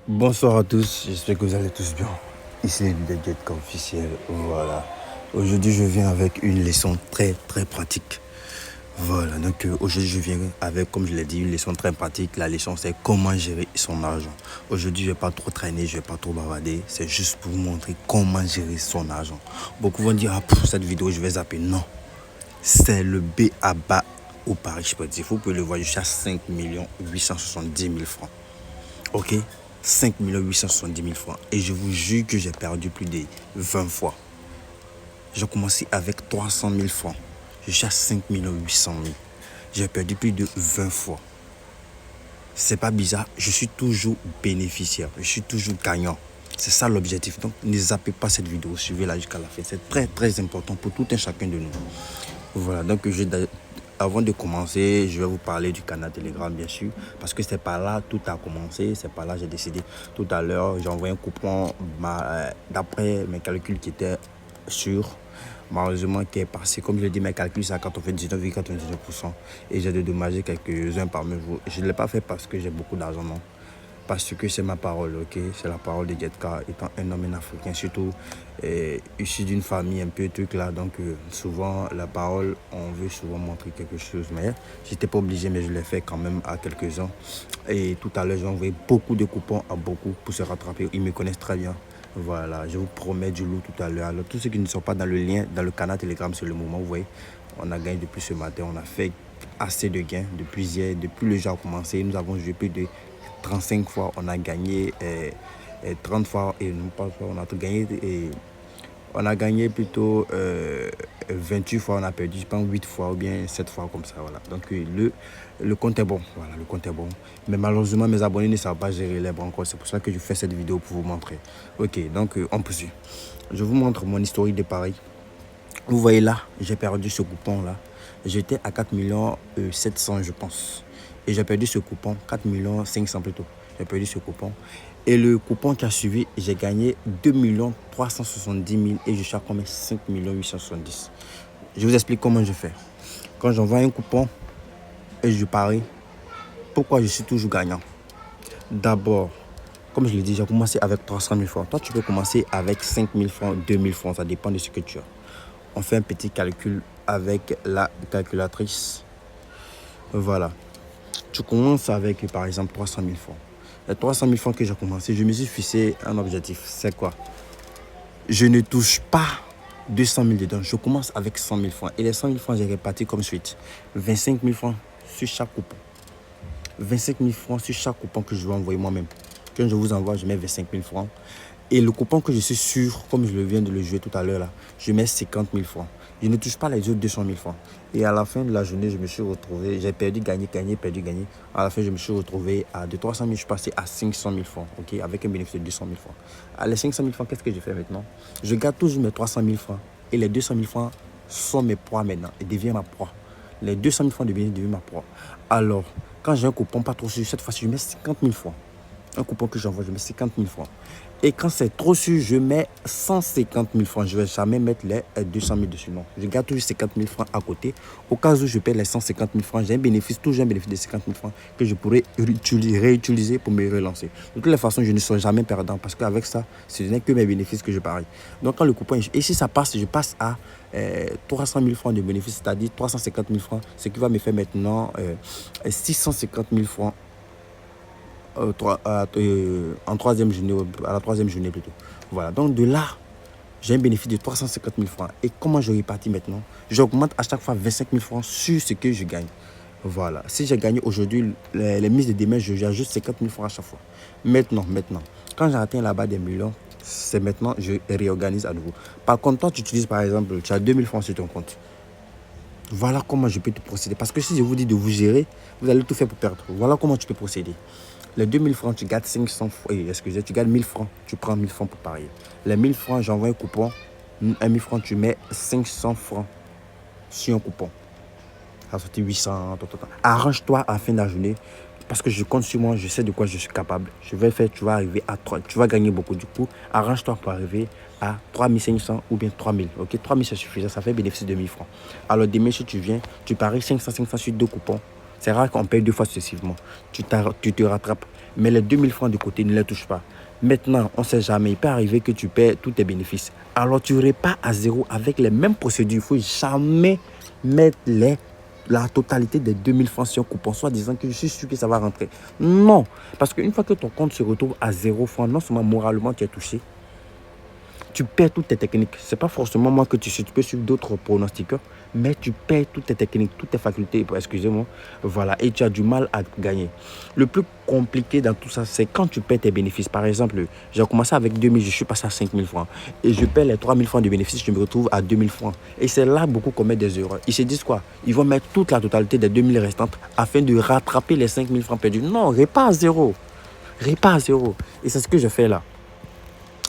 Bonsoir à tous, j'espère que vous allez tous bien. Ici le Jetka officiel, voilà. Aujourd'hui je viens avec une leçon très pratique. Voilà, donc aujourd'hui je viens avec, comme je l'ai dit, une leçon très pratique. La leçon c'est comment gérer son argent. Aujourd'hui je vais pas trop traîner, je vais pas trop bavarder. C'est juste pour vous montrer comment gérer son argent. Beaucoup vont dire, pour cette vidéo je vais zapper. Non, c'est le B à bas au Paris sportif. Vous pouvez le voir, je suis à 5 870 000 francs. Ok, 5 870 000 francs. Et je vous jure que j'ai perdu plus de 20 fois. J'ai commencé avec 300 000 francs. Je suis à 5 800 000. J'ai perdu plus de 20 fois. C'est pas bizarre, je suis toujours bénéficiaire. Je suis toujours gagnant. C'est ça l'objectif. Donc ne zappez pas cette vidéo, suivez-la jusqu'à la fin. C'est très important pour tout un chacun de nous. Voilà, donc avant de commencer, je vais vous parler du canal Telegram, bien sûr, parce que c'est par là tout a commencé. C'est par là j'ai décidé. Tout à l'heure, j'ai envoyé un coupon d'après mes calculs qui étaient sûrs. Malheureusement, qui est passé. Comme je l'ai dit, mes calculs, c'est à 99,99%. Et j'ai dédommagé quelques-uns parmi vous. Je ne l'ai pas fait parce que j'ai beaucoup d'argent, non. Parce que c'est ma parole, ok. C'est la parole de Jetka, étant un homme africain, surtout issu d'une famille un peu truc là. Donc souvent la parole, on veut souvent montrer quelque chose. Mais j'étais pas obligé, mais je l'ai fait quand même à quelques-uns. Et tout à l'heure, j'ai envoyé beaucoup de coupons à beaucoup pour se rattraper. Ils me connaissent très bien. Voilà, je vous promets du lourd tout à l'heure. Alors tous ceux qui ne sont pas dans le lien, dans le canal Telegram, c'est le moment, vous voyez, on a gagné depuis ce matin. On a fait assez de gains depuis hier, depuis le jeu a commencé. Nous avons joué plus de 35 fois, on a gagné 30 fois et non pas on a gagné on a gagné plutôt 28 fois, on a perdu je pense 8 fois ou bien 7 fois comme ça, voilà. Donc le compte est bon, voilà, le compte est bon. Mais malheureusement mes abonnés ne savent pas gérer les banques, c'est pour ça que je fais cette vidéo pour vous montrer. Ok, donc on poursuit. Je vous montre mon historique de paris. Vous voyez là, j'ai perdu ce coupon là. J'étais à 4 700 je pense. Et j'ai perdu ce coupon, 4 500 plutôt. J'ai perdu ce coupon. Et le coupon qui a suivi, j'ai gagné 2 370 000 et je suis à combien 5 870. Je vous explique comment je fais. Quand j'envoie un coupon et je parie, pourquoi je suis toujours gagnant? D'abord, comme je l'ai dit, j'ai commencé avec 300 000 francs. Toi, tu peux commencer avec 5 000 francs, 2 000 francs, ça dépend de ce que tu as. On fait un petit calcul avec la calculatrice. Voilà. Tu commences avec, par exemple, 300 000 francs. Les 300 000 francs que j'ai commencé, je me suis fixé un objectif. C'est quoi? Je ne touche pas 200 000 dedans. Je commence avec 100 000 francs. Et les 100 000 francs, j'ai réparti comme suite. 25 000 francs sur chaque coupon. 25 000 francs sur chaque coupon que je vais envoyer moi-même. Quand je vous envoie, je mets 25 000 francs. Et le coupon que je suis sûr, comme je viens de le jouer tout à l'heure, là, je mets 50 000 francs. Je ne touche pas les autres 200 000 francs. Et à la fin de la journée, je me suis retrouvé, j'ai perdu, gagné, perdu, gagné. À la fin, je me suis retrouvé de 300 000, je suis passé à 500 000 francs, ok, avec un bénéfice de 200 000 francs. À les 500 000 francs, qu'est-ce que je fais maintenant? Je garde toujours mes 300 000 francs. Et les 200 000 francs sont mes proies maintenant et deviennent ma proie. Les 200 000 francs deviennent ma proie. Alors, quand j'ai un coupon pas trop sûr, cette fois-ci, je mets 50 000 francs. Un coupon que j'envoie, je mets 50 000 francs. Et quand c'est trop sûr, je mets 150 000 francs. Je ne vais jamais mettre les 200 000 dessus. Non, je garde toujours 50 000 francs à côté. Au cas où je perds les 150 000 francs, j'ai un bénéfice, toujours un bénéfice de 50 000 francs que je pourrais réutiliser pour me relancer. De toutes les façons, je ne serai jamais perdant parce qu'avec ça, ce n'est que mes bénéfices que je parie. Donc quand le coupon est... Et si ça passe, je passe à 300 000 francs de bénéfice, c'est-à-dire 350 000 francs, ce qui va me faire maintenant 650 000 francs. En troisième journée, à la troisième journée plutôt. Voilà, donc de là, j'ai un bénéfice de 350 000 francs. Et comment je répartis maintenant? J'augmente à chaque fois 25 000 francs sur ce que je gagne. Voilà, si j'ai gagné aujourd'hui, les mises de demain, j'ajoute 50 000 francs à chaque fois. Maintenant, quand j'ai atteint la barre des millions, c'est maintenant, je réorganise à nouveau. Par contre, toi, tu utilises par exemple, tu as 2 000 francs sur ton compte. Voilà comment je peux te procéder. Parce que si je vous dis de vous gérer, vous allez tout faire pour perdre. Voilà comment tu peux procéder. Les 2 000 francs, tu gardes 500 francs. Excusez, tu gardes 1 000 francs. Tu prends 1 000 francs pour parier. Les 1 000 francs, j'envoie un coupon. 1 000 francs, tu mets 500 francs sur un coupon. Ça va sortir 800. Arrange-toi à la fin de la journée. Parce que je compte sur moi, je sais de quoi je suis capable. Je vais faire, tu vas arriver à 3. Tu vas gagner beaucoup. Du coup, arrange-toi pour arriver à 3 500 ou bien 3 000. Ok, 3 000 c'est suffisant. Ça fait bénéfice de 1 000 francs. Alors demain, si tu viens, tu paries 500 sur 2 coupons. C'est rare qu'on paye 2 fois successivement. Tu te rattrapes. Mais les 2000 francs de côté, ne les touche pas. Maintenant, on ne sait jamais. Il peut arriver que tu perds tous tes bénéfices. Alors, tu repars à zéro avec les mêmes procédures. Il ne faut jamais mettre la totalité des 2000 francs sur un coupon, soit disant que je suis sûr que ça va rentrer. Non. Parce qu'une fois que ton compte se retrouve à 0 francs, non seulement moralement tu es touché, tu perds toutes tes techniques. Ce n'est pas forcément moi que tu peux suivre d'autres pronostiqueurs, mais tu perds toutes tes techniques, toutes tes facultés, excusez-moi, voilà, et tu as du mal à gagner. Le plus compliqué dans tout ça, c'est quand tu perds tes bénéfices. Par exemple, j'ai commencé avec 2000, je suis passé à 5000 francs, et je perds les 3000 francs de bénéfices, je me retrouve à 2000 francs. Et c'est là beaucoup commettent des erreurs. Ils se disent quoi? Ils vont mettre toute la totalité des 2000 restantes afin de rattraper les 5000 francs perdus. Non, repars à zéro. Repars à zéro. Et c'est ce que je fais là.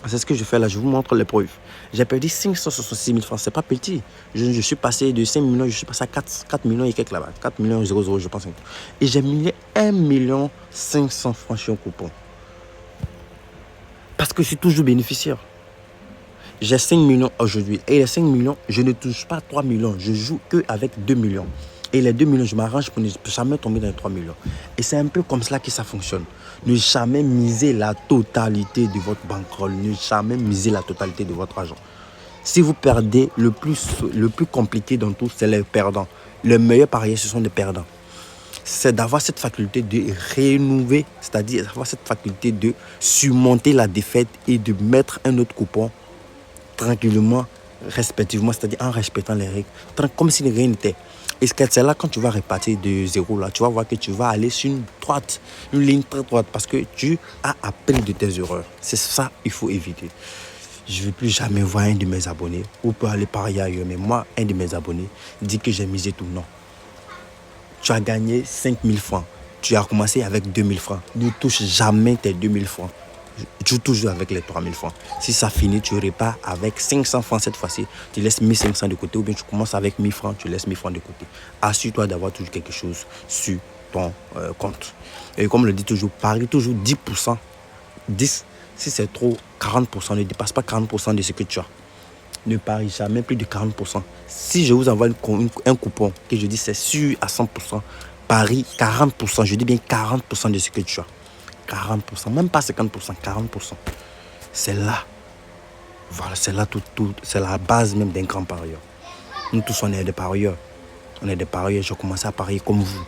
C'est ce que je fais là, je vous montre les preuves. J'ai perdu 566 000 francs, c'est pas petit. Je suis passé de 5 millions, je suis passé à 4 millions et quelques là-bas. 4 millions 00, je pense. Et j'ai mis 1 million 500 francs sur un coupon. Parce que je suis toujours bénéficiaire. J'ai 5 millions aujourd'hui. Et les 5 millions, je ne touche pas 3 millions. Je joue qu'avec 2 millions. Et les 2 millions, je m'arrange pour ne jamais tomber dans les 3 millions. Et c'est un peu comme cela que ça fonctionne. Ne jamais miser la totalité de votre bankroll. Ne jamais miser la totalité de votre argent. Si vous perdez, le plus compliqué dans tout, c'est les perdants. Le meilleur parieur, ce sont les perdants. C'est d'avoir cette faculté de renouveler, c'est-à-dire d'avoir cette faculté de surmonter la défaite et de mettre un autre coupon tranquillement, respectivement, c'est-à-dire en respectant les règles, comme si rien n'était. Et c'est là, quand tu vas repartir de zéro, là, tu vas voir que tu vas aller sur une ligne très droite, parce que tu as appris de tes erreurs. C'est ça qu'il faut éviter. Je ne veux plus jamais voir un de mes abonnés, ou peut aller parier ailleurs, mais moi, un de mes abonnés dit que j'ai misé tout. Non. Tu as gagné 5000 francs. Tu as commencé avec 2000 francs. Ne touche jamais tes 2000 francs. Tu joues toujours avec les 3000 francs. Si ça finit, tu repars avec 500 francs cette fois-ci. Tu laisses 1500 de côté, ou bien tu commences avec 1000 francs, tu laisses 1000 francs de côté. Assure-toi d'avoir toujours quelque chose sur ton compte. Et comme je le dis toujours, parie toujours 10%. 10, si c'est trop, 40%. Ne dépasse pas 40% de ce que tu as. Ne parie jamais plus de 40%. Si je vous envoie un coupon que je dis c'est sûr à 100%, parie 40%. Je dis bien 40% de ce que tu as. 40%, même pas 50%, 40%. C'est là. Voilà, c'est là tout, c'est la base même d'un grand parieur. Nous tous, on est des parieurs. On est des parieurs. J'ai commencé à parier comme vous.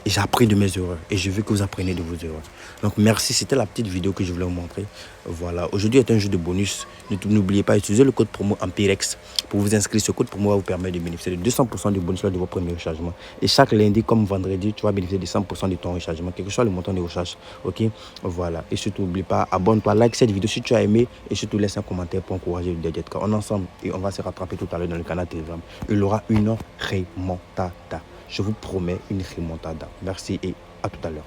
Et j'ai appris de mes erreurs. Et je veux que vous appreniez de vos erreurs. Donc merci, c'était la petite vidéo que je voulais vous montrer. Voilà, aujourd'hui est un jeu de bonus. N'oubliez pas d'utiliser le code promo Ampirex pour vous inscrire. Ce code promo va vous permettre de bénéficier de 200% du bonus lors de vos premiers rechargements. Et chaque lundi comme vendredi, tu vas bénéficier de 100% de ton rechargement, quel que soit le montant de recharge. Ok, voilà. Et surtout, n'oublie pas, abonne-toi, like cette vidéo si tu as aimé. Et surtout, laisse un commentaire pour encourager le Jet. On est ensemble et on va se rattraper tout à l'heure dans le canal Telegram. Il y aura une remontada. Je vous promets une remontada. Merci et à tout à l'heure.